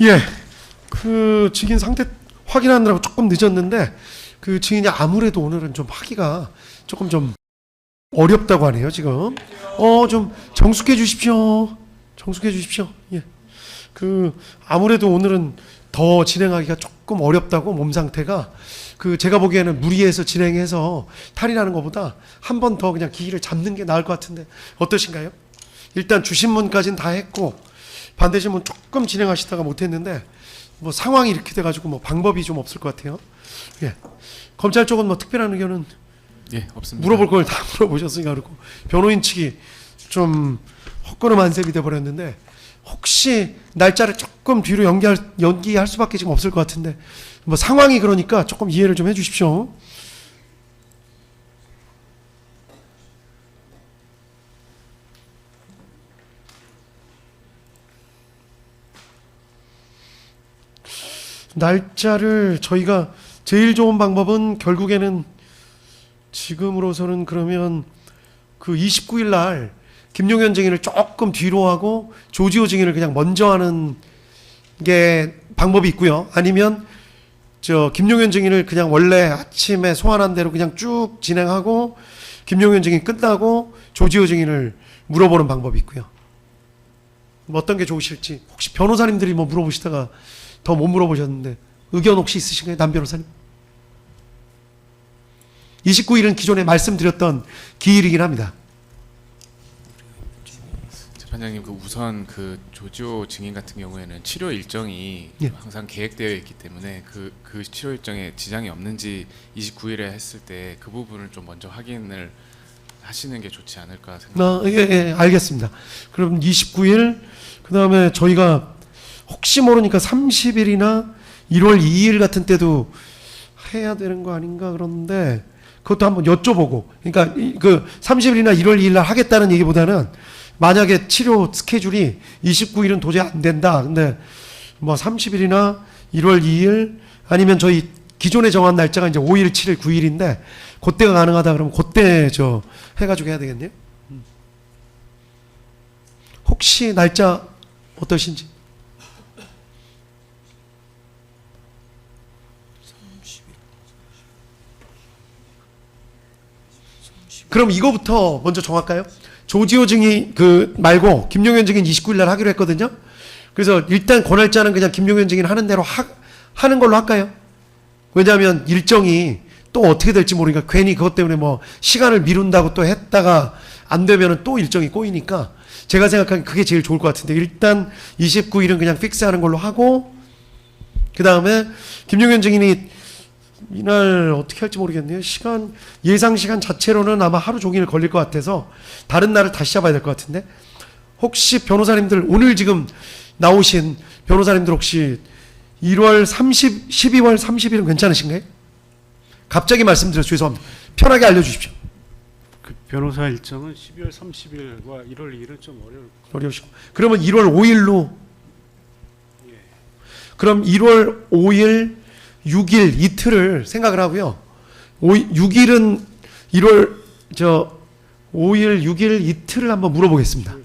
예, 그 증인 상태 확인하느라고 조금 늦었는데 그 증인이 아무래도 오늘은 좀 하기가 조금 좀 어렵다고 하네요 지금. 좀 정숙해 주십시오. 정숙해 주십시오. 예, 그 아무래도 오늘은 더 진행하기가 조금 어렵다고 몸 상태가 그 제가 보기에는 무리해서 진행해서 탈이 나는 것보다 한 번 더 그냥 기기를 잡는 게 나을 것 같은데 어떠신가요? 일단 주신문까지는 다 했고 반대신문 조금 진행하시다가 못했는데 뭐 상황이 이렇게 돼가지고 뭐 방법이 좀 없을 것 같아요. 예, 검찰 쪽은 뭐 특별한 의견은 예, 없습니다. 물어볼 걸 다 물어보셨으니까 그렇고 변호인 측이 좀 헛걸음한셈이 돼버렸는데 혹시 날짜를 조금 뒤로 연기할 수밖에 지금 없을 것 같은데 뭐 상황이 그러니까 조금 이해를 좀 해주십시오. 날짜를 저희가 제일 좋은 방법은 결국에는 지금으로서는 그러면 그 29일 날 김용현 증인을 조금 뒤로 하고 조지호 증인을 그냥 먼저 하는 게 방법이 있고요. 아니면 저 김용현 증인을 그냥 원래 아침에 소환한 대로 그냥 쭉 진행하고 김용현 증인 끝나고 조지호 증인을 물어보는 방법이 있고요. 뭐 어떤 게 좋으실지 혹시 변호사님들이 뭐 물어보시다가 더 못 물어보셨는데 의견 혹시 있으신가요? 남 변호사님? 29일은 기존에 말씀드렸던 기일이긴 합니다. 재판장님, 그 우선 그 조지호 증인 같은 경우에는 치료 일정이 예. 항상 계획되어 있기 때문에 그 치료 일정에 지장이 없는지 29일에 했을 때 그 부분을 좀 먼저 확인을 하시는 게 좋지 않을까 생각합니다. 예, 알겠습니다. 그럼 29일 그 다음에 저희가 혹시 모르니까 30일이나 1월 2일 같은 때도 해야 되는 거 아닌가 그런데 그것도 한번 여쭤보고 그러니까 그 30일이나 1월 2일 날 하겠다는 얘기보다는 만약에 치료 스케줄이 29일은 도저히 안 된다. 근데 뭐 30일이나 1월 2일 아니면 저희 기존에 정한 날짜가 이제 5일, 7일, 9일인데 그때가 가능하다 그러면 그때 저 해가지고 해야 되겠네요. 혹시 날짜 어떠신지? 그럼 이거부터 먼저 정할까요? 조지호 증인 그 말고 김용현 증인 29일 날 하기로 했거든요. 그래서 일단 권할자는 그냥 김용현 증인 하는 대로 하는 걸로 할까요? 왜냐하면 일정이 또 어떻게 될지 모르니까 괜히 그것 때문에 뭐 시간을 미룬다고 또 했다가 안 되면은 또 일정이 꼬이니까 제가 생각하기엔 그게 제일 좋을 것 같은데 일단 29일은 그냥 픽스하는 걸로 하고 그 다음에 김용현 증인이 이날 어떻게 할지 모르겠네요. 예상 시간 자체로는 아마 하루 종일 걸릴 것 같아서 다른 날을 다시 잡아야 될 것 같은데 혹시 변호사님들 오늘 지금 나오신 변호사님들 혹시 12월 30일은 괜찮으신가요? 갑자기 말씀드려서 죄송합니다. 편하게 알려주십시오. 그 변호사 일정은 12월 30일과 1월 2일은 좀 어려우시고 그러면 1월 5일로 그럼 1월 5일 6일 이틀을 생각을 하고요. 6일은 5일 6일 이틀을 한번 물어보겠습니다.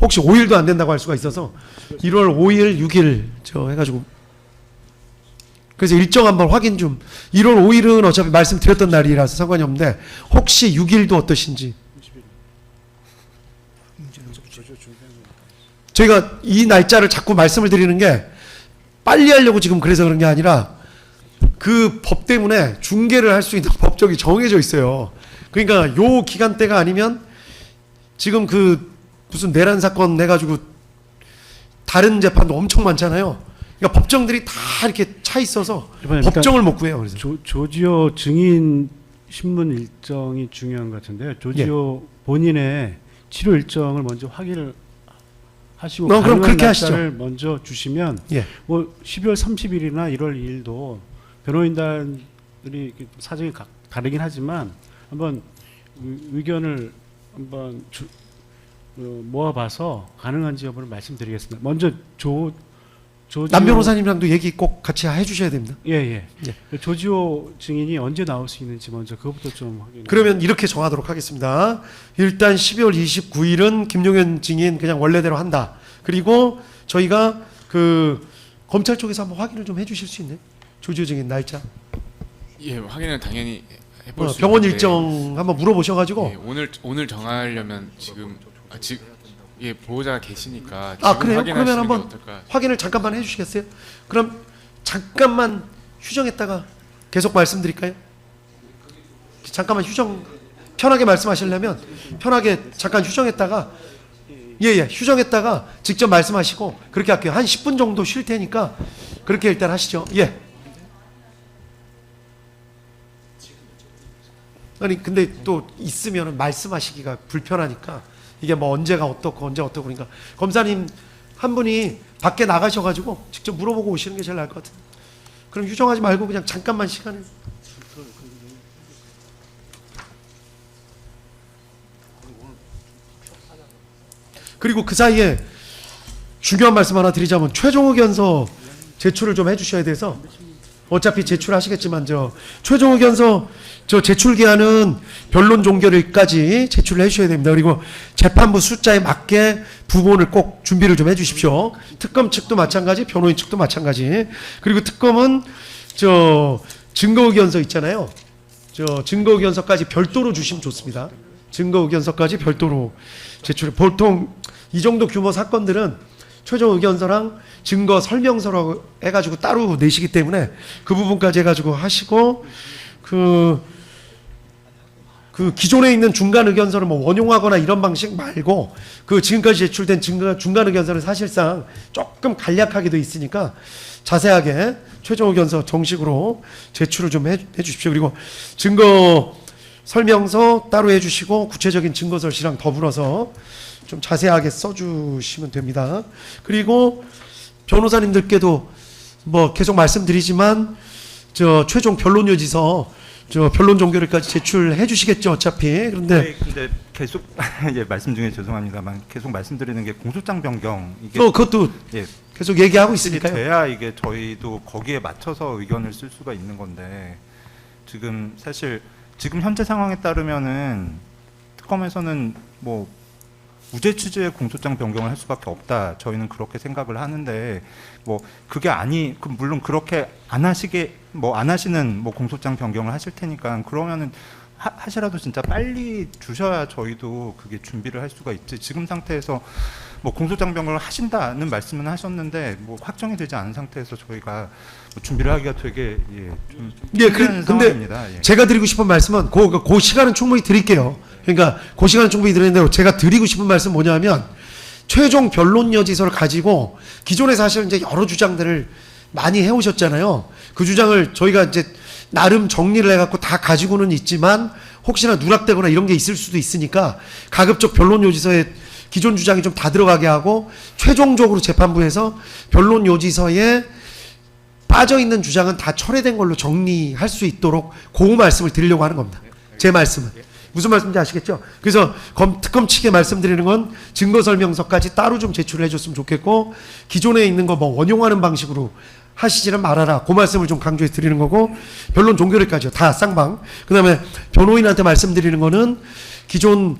혹시 5일도 안 된다고 할 수가 있어서 1월 5일 6일 저 해가지고 그래서 일정 한번 확인 좀 1월 5일은 어차피 말씀드렸던 날이라서 상관이 없는데 혹시 6일도 어떠신지 저희가 이 날짜를 자꾸 말씀을 드리는 게 빨리 하려고 지금 그래서 그런 게 아니라 그 법 때문에 중계를 할 수 있는 법적이 정해져 있어요. 그러니까 요 기간대가 아니면 지금 그 무슨 내란 사건 내가지고 다른 재판도 엄청 많잖아요. 그러니까 법정들이 다 이렇게 차 있어서 법정을 못 구해요. 그래서 조지호 증인 신문 일정이 중요한 것 같은데요. 조지호 본인의 치료 일정을 먼저 확인을 하시고 그럼 그렇게 하시죠. 먼저 주시면 예. 뭐 12월 30일이나 1월 2일도 변호인단들이 사정이 다르긴 하지만 한번 의견을 한번 모아봐서 가능한지 여부를 말씀드리겠습니다. 먼저 남 변호사님랑도 얘기 꼭 같이 해주셔야 됩니다. 예. 예. 조지호 증인이 언제 나올 수 있는지 먼저 그것부터 좀 확인. 그러면 이렇게 정하도록 하겠습니다. 일단 12월 29일은 김용현 증인 그냥 원래대로 한다. 그리고 저희가 그 검찰 쪽에서 한번 확인을 좀 해주실 수 있나요? 조지호 증인 날짜. 예, 확인은 당연히 해볼 수 병원 있는데, 일정 한번 물어보셔가지고. 예, 오늘 정하려면 지금 예, 보호자가 계시니까 아, 지금 그래요? 확인하시는 그러면 한번 게 어떨까? 확인을 잠깐만 해주시겠어요? 그럼 잠깐만 휴정했다가 계속 말씀드릴까요? 잠깐만 휴정 편하게 말씀하시려면 편하게 잠깐 휴정했다가 휴정했다가 직접 말씀하시고 그렇게 할게요. 한 10분 정도 쉴 테니까 그렇게 일단 하시죠. 예. 아니 근데 또 있으면 말씀하시기가 불편하니까 이게 뭐 언제가 어떻고 언제 어떻고 그러니까 검사님 한 분이 밖에 나가셔가지고 직접 물어보고 오시는 게 제일 나을 것 같은데. 그럼 휴정하지 말고 그냥 잠깐만 시간을. 그리고 그 사이에 중요한 말씀 하나 드리자면 최종 의견서 제출을 좀 해주셔야 돼서 어차피 제출하시겠지만 최종 의견서 제출 기한은 변론 종결일까지 제출을 해주셔야 됩니다. 그리고 재판부 숫자에 맞게 부분을 꼭 준비를 좀 해주십시오. 특검 측도 마찬가지, 변호인 측도 마찬가지. 그리고 특검은 증거 의견서 있잖아요. 증거 의견서까지 별도로 주시면 좋습니다. 증거 의견서까지 별도로 제출. 보통 이 정도 규모 사건들은 최종 의견서랑 증거 설명서라고 해가지고 따로 내시기 때문에 그 부분까지 해가지고 하시고 그 기존에 있는 중간 의견서를 뭐 원용하거나 이런 방식 말고 그 지금까지 제출된 중간 의견서는 사실상 조금 간략하게 돼 있으니까 자세하게 최종 의견서 정식으로 제출을 좀 해주십시오. 그리고 증거 설명서 따로 해주시고 구체적인 증거설시랑 더불어서 좀 자세하게 써주시면 됩니다. 그리고 변호사님들께도 뭐 계속 말씀드리지만 최종 변론 요지서 변론 종결일까지 제출해 주시겠죠 어차피. 그런데 근데 계속 예, 말씀 중에 죄송합니다만 계속 말씀드리는 게 공소장 변경 이게 그것도 예, 계속 얘기하고 확실히 있으니까요. 돼야 이게 저희도 거기에 맞춰서 의견을 쓸 수가 있는 건데 지금 사실 지금 현재 상황에 따르면은 특검에서는 뭐 무죄 취지의 공소장 변경을 할 수밖에 없다. 저희는 그렇게 생각을 하는데 뭐 그게 물론 그렇게 안 하시는 뭐 공소장 변경을 하실 테니까 그러면은 하시라도 진짜 빨리 주셔야 저희도 그게 준비를 할 수가 있지. 지금 상태에서 뭐 공소장 변경을 하신다는 말씀은 하셨는데 뭐 확정이 되지 않은 상태에서 저희가 뭐 준비를 하기가 되게 좀 힘든 근데 상황입니다. 예. 제가 드리고 싶은 말씀은 그 시간은 충분히 드릴게요. 그러니까 그 시간은 충분히 드리는 대로 제가 드리고 싶은 말씀 뭐냐면 최종 변론 여지서를 가지고 기존에 사실 이제 여러 주장들을 많이 해오셨잖아요. 그 주장을 저희가 이제 나름 정리를 해갖고 다 가지고는 있지만 혹시나 누락되거나 이런 게 있을 수도 있으니까 가급적 변론 요지서에 기존 주장이 좀 다 들어가게 하고 최종적으로 재판부에서 변론 요지서에 빠져있는 주장은 다 철회된 걸로 정리할 수 있도록 그 말씀을 드리려고 하는 겁니다. 제 말씀은. 무슨 말씀인지 아시겠죠? 그래서 특검 측에 말씀드리는 건 증거설명서까지 따로 좀 제출을 해줬으면 좋겠고 기존에 있는 거 뭐 원용하는 방식으로 하시지는 말아라. 그 말씀을 좀 강조해 드리는 거고 변론 종결일까지요. 다 쌍방. 그 다음에 변호인한테 말씀드리는 거는 기존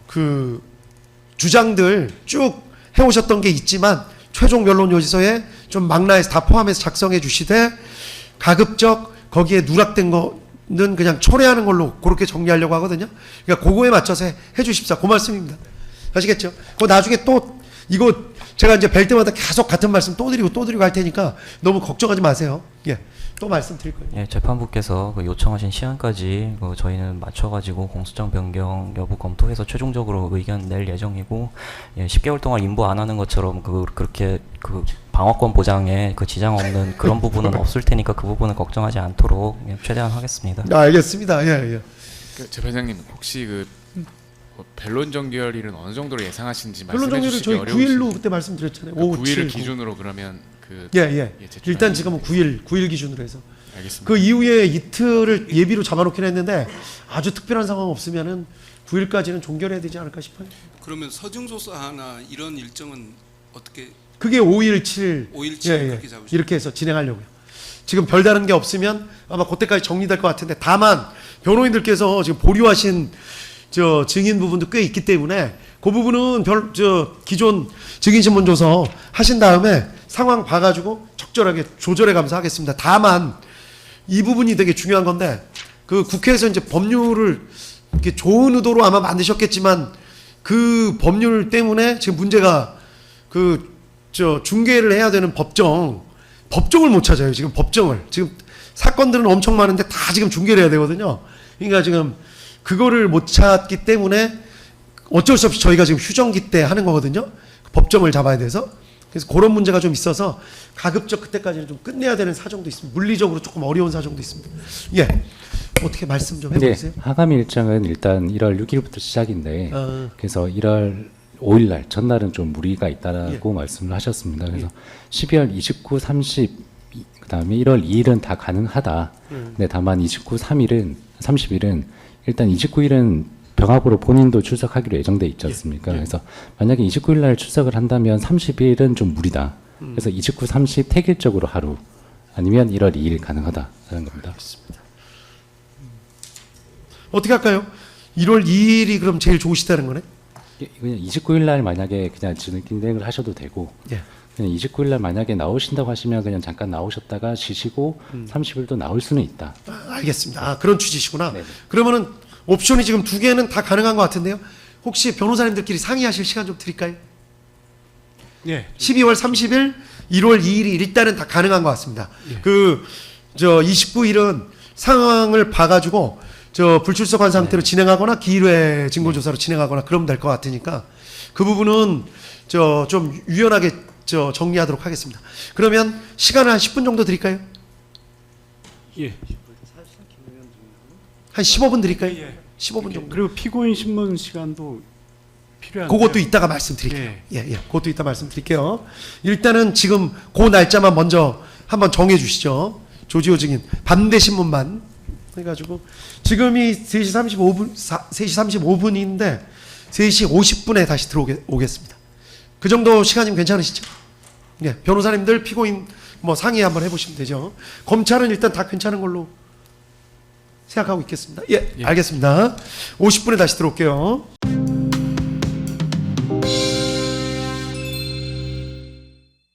그 주장들 쭉 해오셨던 게 있지만 최종 변론 요지서에 좀 망라해서 다 포함해서 작성해 주시되 가급적 거기에 누락된 거는 그냥 초래하는 걸로 그렇게 정리하려고 하거든요. 그러니까 그거에 맞춰서 해 주십사. 그 말씀입니다. 아시겠죠? 그 나중에 또 이거 제가 이제 뵐 때마다 계속 같은 말씀 또 드리고 할 테니까 너무 걱정하지 마세요. 예. 또 말씀드릴 거예요. 예, 재판부께서 그 요청하신 시한까지 저희는 맞춰가지고 공소장 변경 여부 검토해서 최종적으로 의견 낼 예정이고 10개월 동안 인보 안 하는 것처럼 그렇게 방어권 보장에 지장 없는 그런 부분은 없을 테니까 그 부분은 걱정하지 않도록 최대한 하겠습니다. 알겠습니다. 예. 재판장님 혹시 변론 종결일은 어느 정도로 예상하시는지 변론 말씀해 종결을 주시기 저희 어려우신지. 9일로 그때 말씀드렸잖아요. 9일을 기준으로 그러면 일단 지금은 9일 기준으로 해서. 알겠습니다. 그 이후에 이틀을 예비로 잡아놓긴 했는데 아주 특별한 상황 없으면은 9일까지는 종결해야 되지 않을까 싶어요. 그러면 서증조사나 이런 일정은 어떻게 그게 5.17 5.17 그렇게 잡으시죠. 이렇게 해서 진행하려고요. 지금 별다른 게 없으면 아마 그때까지 정리될 것 같은데 다만 변호인들께서 지금 보류하신 저 증인 부분도 꽤 있기 때문에 그 부분은 기존 증인 신문 조서 하신 다음에 상황 봐가지고 적절하게 조절해 가면서 하겠습니다. 다만 이 부분이 되게 중요한 건데 그 국회에서 이제 법률을 이렇게 좋은 의도로 아마 만드셨겠지만 그 법률 때문에 지금 문제가 중개를 해야 되는 법정을 못 찾아요. 지금 법정을 지금 사건들은 엄청 많은데 다 지금 중개를 해야 되거든요. 그러니까 지금 그거를 못 찾기 때문에 어쩔 수 없이 저희가 지금 휴정기 때 하는 거거든요. 법정을 잡아야 돼서. 그래서 그런 문제가 좀 있어서 가급적 그때까지는 좀 끝내야 되는 사정도 있습니다. 물리적으로 조금 어려운 사정도 있습니다. 예. 어떻게 말씀 좀 해보세요. 네, 하감 일정은 일단 1월 6일부터 시작인데 그래서 1월 5일 날 전날은 좀 무리가 있다라고 말씀을 하셨습니다. 그래서 12월 29, 30 그다음에 1월 2일은 다 가능하다. 근데 다만 29, 30일은 일단 29일은 병합으로 본인도 출석하기로 예정돼 있지 않습니까? 그래서 만약에 29일 날 출석을 한다면 30일은 좀 무리다. 그래서 29, 30 태길적으로 하루 아니면 1월 2일 가능하다라는 겁니다. 알겠습니다. 어떻게 할까요? 1월 2일이 그럼 제일 좋으시다는 거네? 그냥 29일 날 만약에 그냥 진행을 하셔도 되고 예. 그냥 29일 날 만약에 나오신다고 하시면 그냥 잠깐 나오셨다가 쉬시고 30일도 나올 수는 있다. 알겠습니다. 그런 취지시구나. 네네. 그러면은 옵션이 지금 2개는 다 가능한 것 같은데요. 혹시 변호사님들끼리 상의하실 시간 좀 드릴까요? 예. 12월 30일, 1월 2일이 일단은 다 가능한 것 같습니다. 29일은 상황을 봐가지고 불출석한 상태로 진행하거나 기일회 증거조사로 진행하거나 그러면 될 것 같으니까 그 부분은 좀 유연하게 정리하도록 하겠습니다. 그러면 시간을 한 10분 정도 드릴까요? 예. 한 15분 드릴까요? 예. 15분 정도. 그리고 피고인 신문 시간도 필요한데. 그것도 이따가 말씀드릴게요. 그것도 이따 말씀드릴게요. 일단은 지금 그 날짜만 먼저 한번 정해 주시죠. 조지호 증인 반대 신문만 해가지고 지금이 3시 35분인데 3시 50분에 다시 들어오겠습니다. 그 정도 시간이면 괜찮으시죠? 예, 변호사님들 피고인 뭐 상의 한번 해보시면 되죠. 검찰은 일단 다 괜찮은 걸로 생각하고 있겠습니다. 예. 알겠습니다. 50분에 다시 들어올게요.